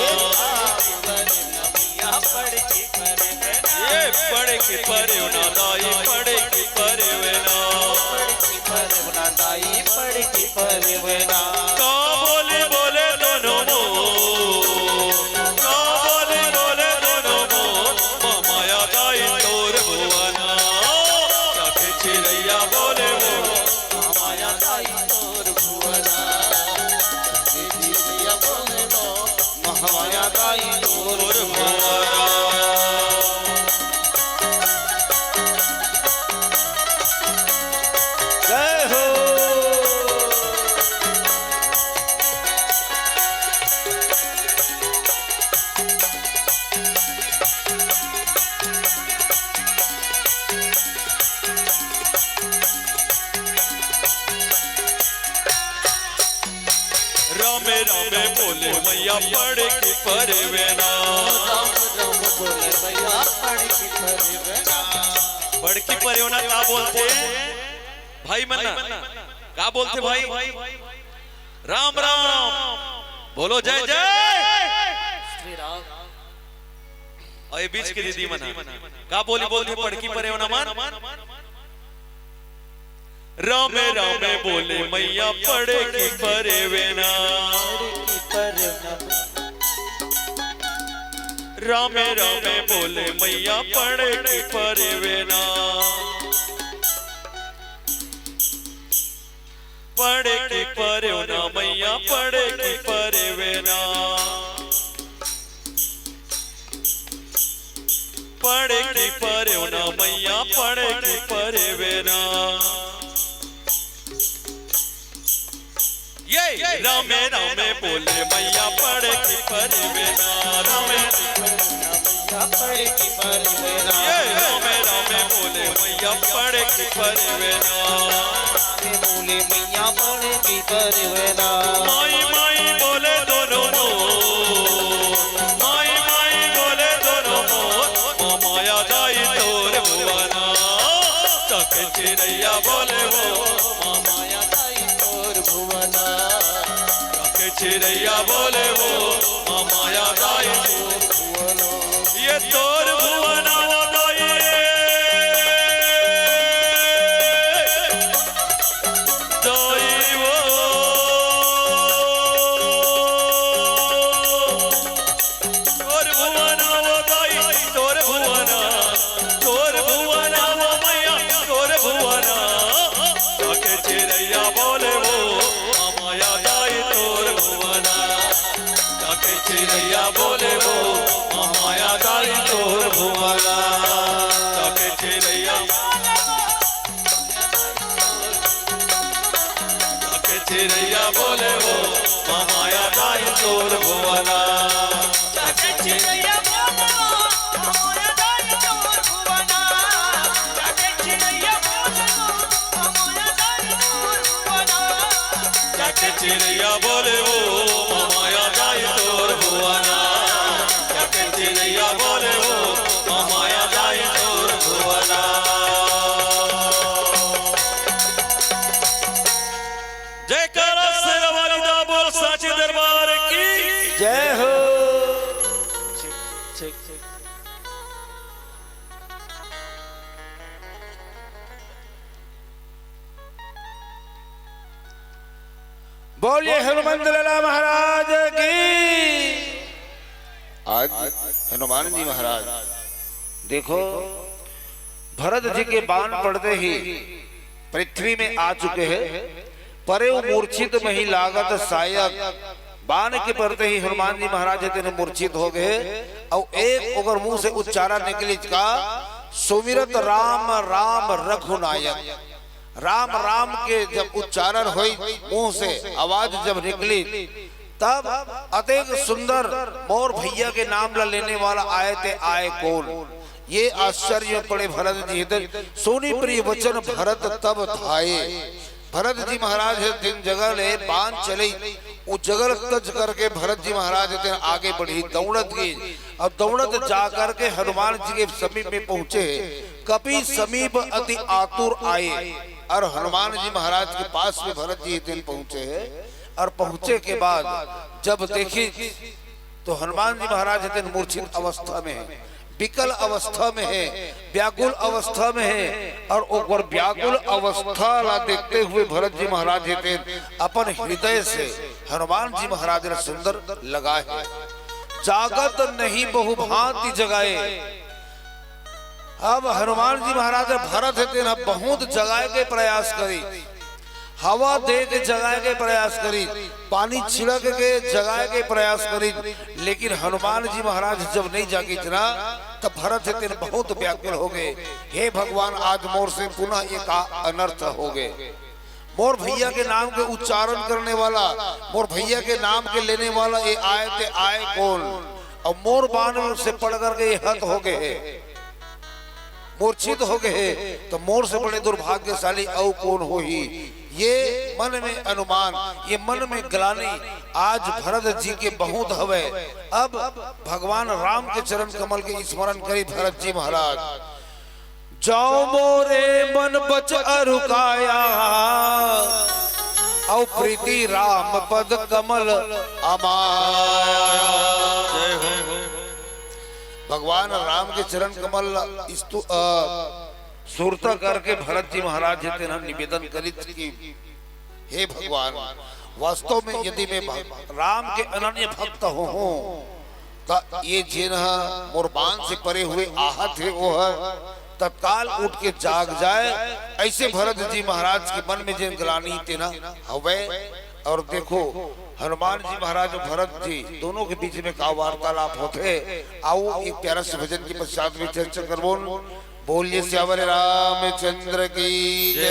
ये पढ़ की परवेना दाई पढ़ की परवेना, का बोले बोले दोनों, का बोले बोले दोनों, माया दाई तोर भुवना, ताके चिड़िया बोले हो माया दाई तोर भुवना, चिड़िया बोले हो माया दाई तोर भुवना। जय हो रामे रामे बोले मैया पढ़ की परवेना, पढ़ की परवेना क्या बोलते भाई मन्ना, क्या बोलते भाई, राम राम बोलो, जय जय श्री राम। और ये बीच की दीदी मना क्या बोली बोलते पढ़ की परवेना मान, रामे रामे बोले मैया पढ़ की परवेना, रामे रामे बोले मैया पढ़ की परवेना, पढ़ की परवेना मैया पढ़ की परवेना, पढ़ की परवेना मैया पढ़ की परवेना, रामे रामे बोले मैया पड़े की परिवेना रामे ये रामे रामे बोले मैया पड़े की परिवेना बोले मैया पड़े की परिवेना माई माई बोले दोनों माई माई बोले दोनों माया दाई तोर भुवना चके चिड़ैया बोले वो माया दाई तोर भुवना चके चिड़ैया बोले वो माया दाई तोर भुवना ये तोर भुवना वो दाई दाई वो तोर भुवना वो दाई तोर भुवना वो मैया तोर भुवना चके चिड़ैया बोले वो माया दाई तोर भुवना चके चिड़ैया बोले वो माया दाई तोर भुवना चके चिड़ैया चके चिड़ैया बोले वो माया दाई तोर भुवना चके चिड़ैया चके चिड़ैया बोले वो माया दाई तोर भुवना चके चिड़ैया बोले वो माया दाई तोर भुवना जयकारा शेरवाली दा बोल साचे दरबार की जय हो। बोलिए हनुमान लाला महाराज की। आज हनुमान जी महाराज देखो भरत जी के बाण पड़ते ही पृथ्वी में आ चुके हैं, परे मूर्छित में ही लागत सायक बाण के पड़ते ही हनुमान जी महाराज तेने मूर्छित हो गए और एक अगर मुंह से उच्चारण निकली का सुमिरत राम राम रघुनायक। राम राम के जब उच्चारण हुई मुंह से आवाज जब निकली तब अतेक सुंदर मोर भैया के नाम ला लेने वाला आए थे आए कौन। ये आश्चर्य पड़े भरत जी सोनी प्रिय वचन भरत तब थाए। भरत जी महाराज दिन जगह ले बांध चले वो जगह तज करके भरत जी महाराज आगे बढ़ी दौड़त गई और दौड़त जा करके हनुमान जी के समीप में पहुंचे। कपि समीप अति आतुर आए और हनुमान जी महाराज के पास में भरत जी दिन पहुंचे हैं और पहुंचे के बाद जब देखी तो हनुमान जी महाराज दिन मूर्छित अवस्था में है, विकल अवस्था में है, व्याकुल अवस्था में है और व्याकुल अवस्था ला देखते हुए भरत जी महाराज अपन हृदय से हनुमान जी महाराज ने सुंदर लगाए है। जागत नहीं बहुभांति जगाए। अब हनुमान जी महाराज भरत है बहुत जगाए के प्रयास करी, हवा दे के जगाए के प्रयास करी, पानी छिड़क के जगाए के प्रयास करी, लेकिन हनुमान जी महाराज जब नहीं जागे इतना तब भरत है बहुत व्याकुल हो गए। हे भगवान आज मोर से पुनः एक अनर्थ हो गए। मोर भैया के नाम के उच्चारण करने वाला, मोर भैया के नाम के लेने वाला ये आए थे आए कौन और मोर बाण से पड़ करके ये हत हो गए, मूर्छित हो गए तो मोर से बड़े दुर्भाग्यशाली औ कौन हो ही। ये मन में अनुमान, ये मन में ग्लानि आज भरत जी के बहुत हवे। अब भगवान राम के चरण कमल के स्मरण करी भरत जी महाराज। जाओ मोरे मन बच अरुकाया औ प्रीति राम पद कमल अमाया। भगवान राम के चरण कमल सुरता करके भरत जी महाराज हम निवेदन करित कि हे भगवान वास्तव में यदि मैं राम के अनन्य भक्त हो तो ये जिन मोर बाण से परे हुए आहत है वो तत्काल उठ के जाग जाए। ऐसे भरत जी महाराज के मन में जिन ग्लानि तेना हवे। और देखो हनुमान जी महाराज और भरत जी दोनों के बीच में का वार्तालाप होते। आओ एक प्यारा से भजन के पश्चात में चर्चा करबो। बोलिए श्यावर रामचंद्र की जय।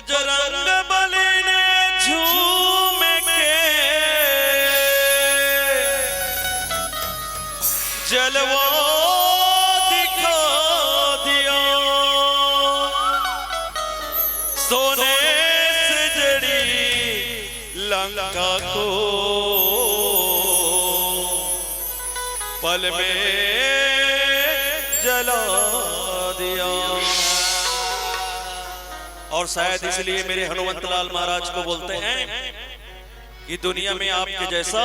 बजरंग बली ने झूम के जलवा दिखा दिया, सोने से जड़ी लंका को पल में जला दिया। और शायद इसलिए मेरे हनुमंतलाल महाराज को बोलते हैं कि दुनिया में आपके जैसा,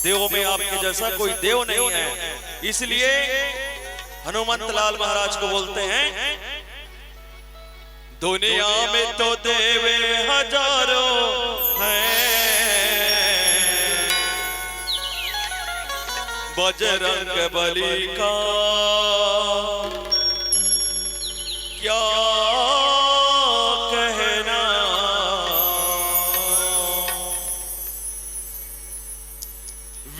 देवों में आपके जैसा कोई देव नहीं है। इसलिए हनुमंतलाल महाराज को बोलते हैं, दुनिया में तो देव हजारों हैं, बजरंग बली का क्या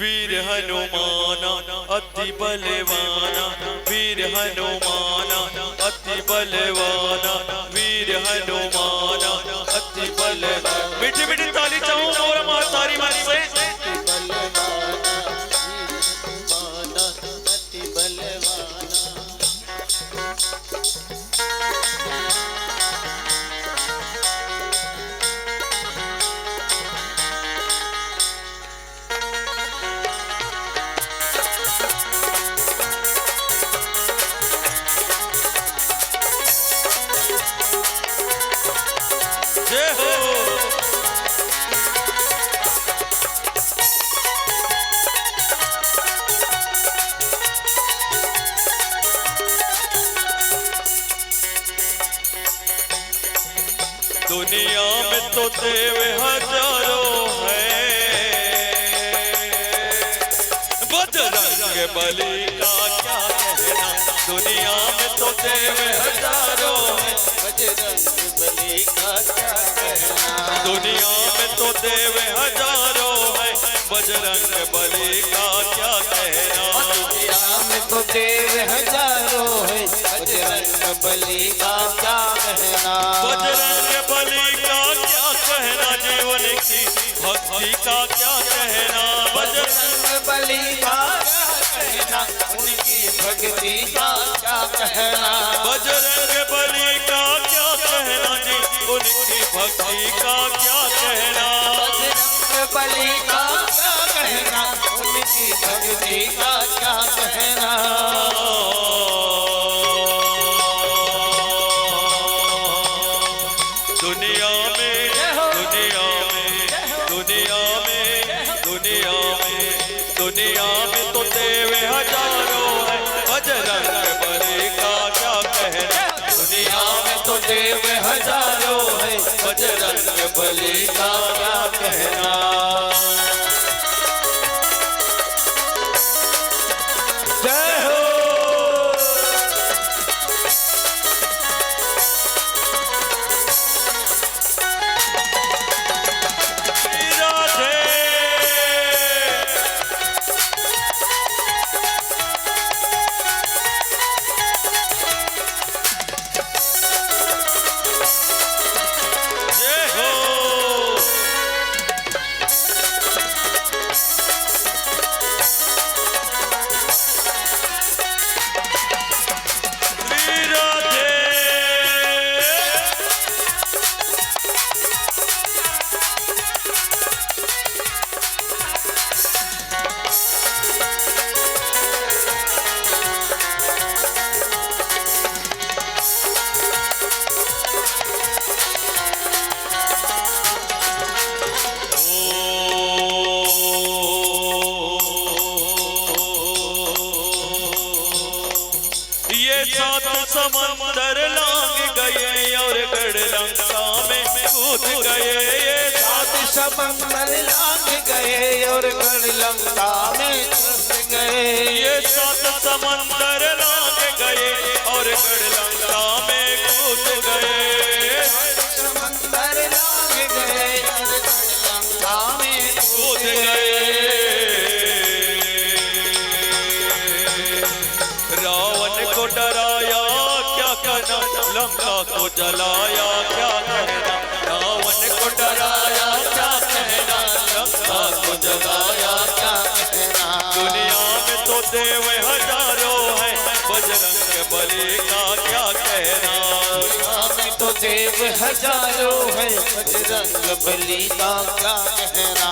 वीर हनुमाना अति बलवाना, वीर हनुमाना अति बलवाना, वीर हनुमाना अति बलवाना। मीठी मीठी ताली चाहूं और मातारी मन से। दुनिया में तो देव हजारों हैं, बजरंग बली का क्या कहना। दुनिया में तो देव हजारों हैं, बजरंग बली का क्या कहना। दुनिया में तो देव हजारों हैं, बजरंग बली का क्या कहना। दुनिया में तो देव हजारों हैं, बजरंग बली का क्या कहना। बजरंग बली का क्या कहना, जीवन की भक्ति का क्या कहना। बजरंग बली का क्या कहना, उनकी भक्ति का क्या कहना। बजरंग बली का क्या कहना जी, उनकी भक्ति का क्या कहना। बजरंग बली का क्या कहना, उनकी भक्ति का क्या कहना। दुनिया में दुनिया में दुनिया में दुनिया में दुनिया में तो देव हजारों हैं, बजरंग बली का क्या कहना। दुनिया में तो देव हजारों हैं, बजरंग बली का क्या कहना। जय हो। समंदर लांग गए और गढ़लंका में कूद गए। ये सात समंदर लांग गए और गढ़लंका में कूद गए। ये सात समंदर लांग गए और गढ़लंका में कूद गए। समंदर लांग गए और गढ़लंका में कूद गए। रावण को डराया क्या करना, लंका को जलाया क्या कहना, रावण को डराया क्या कहना, लंका को जलाया क्या कहना। दुनिया में तो देव हजारों है, बजरंग बली का क्या कहना। दुनिया में तो देव हजारों है, बजरंग बली का क्या कहना।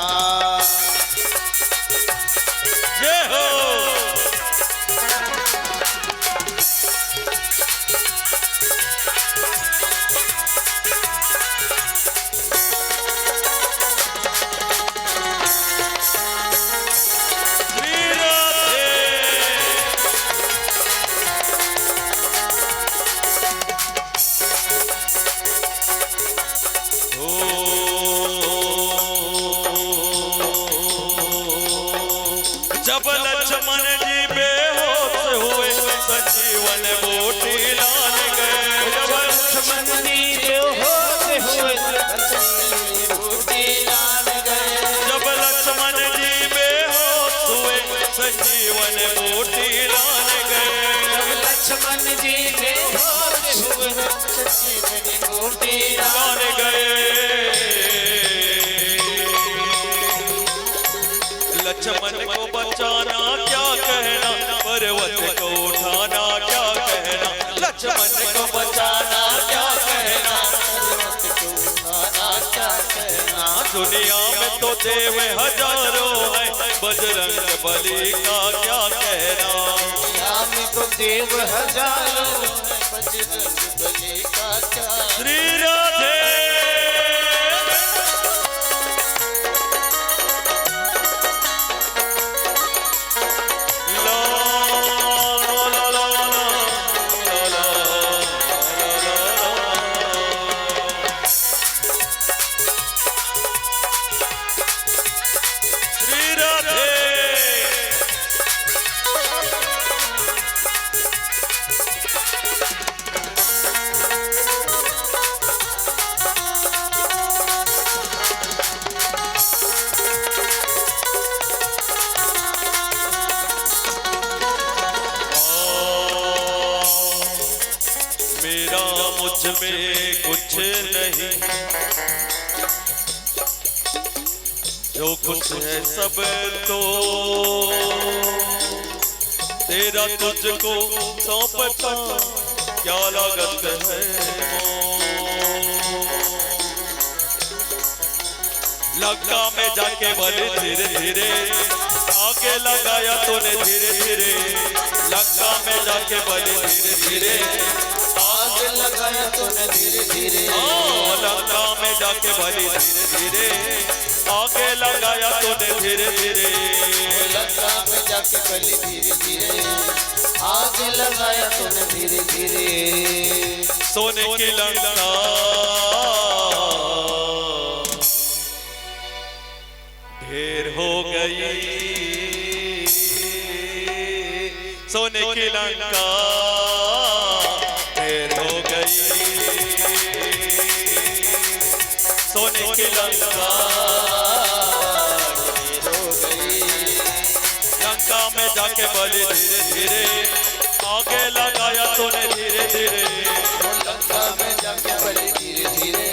जय हो। जब लक्ष्मण जी बेहोश हुए, संजीवन बूटी लान गए। जब लक्ष्मण जी बेहोश हुए, संजीवन बूटी लान गए। जब लक्ष्मण जी बेहोश हुए, संजीवन बूटी लान गए। जब लक्ष्मण जी बेहोश हुए, संजीवन बूटी लान गए। लक्ष्मण को बचाना क्या कहना, पर्वत को उठाना क्या कहना। लक्ष्मण को बचाना क्या कहना, पर्वत को उठाना क्या कहना। दुनिया में तो देव हजारों है, बजरंग बली का क्या कहना। दुनिया में तो देव हजारों है, बजरंग बली का क्या। श्री राधे। मेरा मुझ में कुछ नहीं, जो कुछ है सब तो तेरा, तुझको सौंपता क्या लागत है लंका में जाके बड़े धीरे धीरे आगे लगाया तूने धीरे धीरे। लंका में जाके बड़े धीरे धीरे आग लगाया तूने धीरे धीरे। लंका में जाके बड़ी धीरे धीरे आगे लगाया तूने धीरे धीरे। लंका में जाके बड़ी धीरे धीरे आग लगाया तूने धीरे धीरे। सोने की लंका ढेर हो गई, सोने की लंका ढेर हो गई। सोने की लंका ढेर हो गई। लंका में जाके बड़ी धीरे धीरे आगे लगाया तूने धीरे धीरे। लंका में जाके बड़ी धीरे धीरे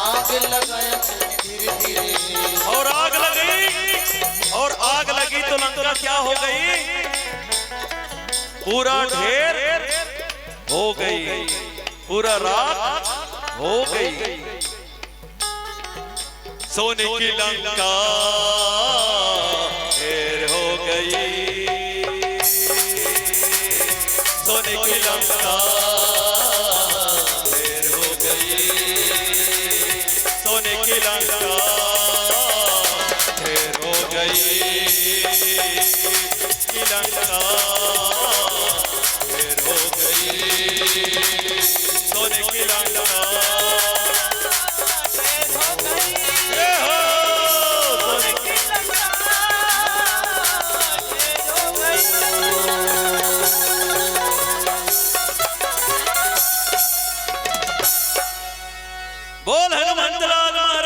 आग लगाया तूने धीरे धीरे। और आग लगी, और आग लगी तो लंका क्या हो गई, पूरा ढेर हो गई, पूरा राख हो गई। सोने की लंका ढेर हो गई, सोने की लंका ढेर हो गई। सोने की लंका ढेर हो गई, की लंका ढेर हो गई। सोने की लंका ढेर हो गई। सोने की लंका ढेर हो गई। बोल हनुमंत लाल महाराज।